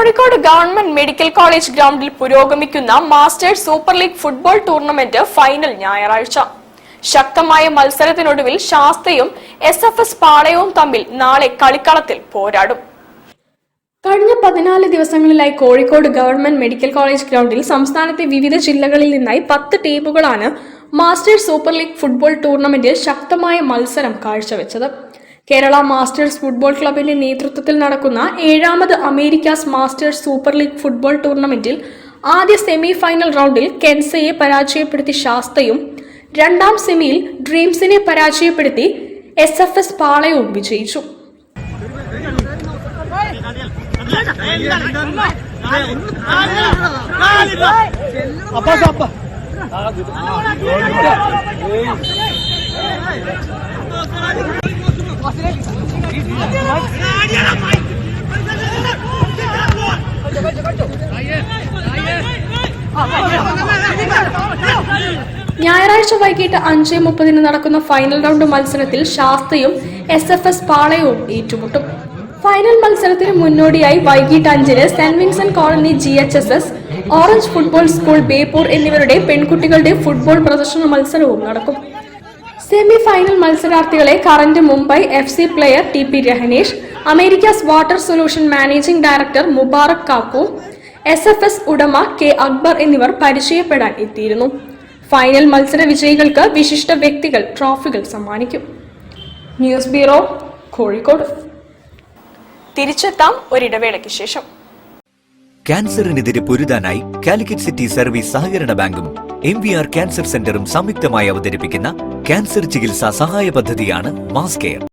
Kozhikode government medical college ഗ്രൗണ്ടിൽ പുരോഗമിക്കുന്ന masters super league football tournament final ഞായറാഴ്ച. ശക്തമായ മത്സരത്തിനൊടുവിൽ ശാസ്തയും SFS പാളയവും തമ്മിൽ നാളെ കളിക്കളത്തിൽ പോരാടും. കഴിഞ്ഞ 14 ദിവസങ്ങളിലായി കോഴിക്കോട് ഗവൺമെന്റ് മെഡിക്കൽ കോളേജ് ഗ്രൗണ്ടിൽ സംസ്ഥാനത്തെ വിവിധ ജില്ലകളിൽ നിന്നായി 10 ടീമുകളാണ് മാസ്റ്റേഴ്സ് സൂപ്പർ ലീഗ് ഫുട്ബോൾ ടൂർണമെന്റിൽ ശക്തമായ മത്സരം കാഴ്ചവെച്ചത്. കേരള മാസ്റ്റേഴ്സ് ഫുട്ബോൾ ക്ലബിന്റെ നേതൃത്വത്തിൽ നടക്കുന്ന 7ാമത് Americas masters super league football ടൂർണമെന്റിൽ ആദ്യ സെമി ഫൈനൽ റൗണ്ടിൽ കെൻസയെ പരാജയപ്പെടുത്തി ശാസ്തയും, രണ്ടാം സെമിയിൽ ഡ്രീംസിനെ പരാജയപ്പെടുത്തി SFS പാളയവും വിജയിച്ചു. ഞായറാഴ്ച വൈകിട്ട് 5:30 നടക്കുന്ന ഫൈനൽ റൗണ്ട് മത്സരത്തിൽ ശാസ്തയും SFS പാളയവും ഏറ്റുമുട്ടും. ഫൈനൽ മത്സരത്തിന് മുന്നോടിയായി വൈകിട്ട് 5-ന് saint Vincent colony GHSS, orange football school Beypore എന്നിവരുടെ പെൺകുട്ടികളുടെ ഫുട്ബോൾ പ്രദർശന മത്സരവും നടക്കും. സെമി ഫൈനൽ മത്സരാർത്ഥികളെ current Mumbai FC player TP Rahanesh, Americas water solution managing director Mubarak Kakku, SFS ഉടമ K അക്ബർ എന്നിവർ പരിചയപ്പെടാൻ എത്തിയിരുന്നു. ഫൈനൽ മത്സര വിജയികൾക്ക് വിശിഷ്ട വ്യക്തികൾ ട്രോഫികൾ സമ്മാനിക്കും. News bureau, Kozhikode. തിരിച്ചെത്താം ഒരിടവേളയ്ക്ക് ശേഷം. ക്യാൻസറിനെതിരെ പൊരുതാനായി കാലിക്കറ്റ് സിറ്റി സർവീസ് സഹകരണ ബാങ്കും MVR ക്യാൻസർ സെന്ററും സംയുക്തമായി അവതരിപ്പിക്കുന്ന ക്യാൻസർ ചികിത്സാ സഹായ പദ്ധതിയാണ് മാസ് കെയർ.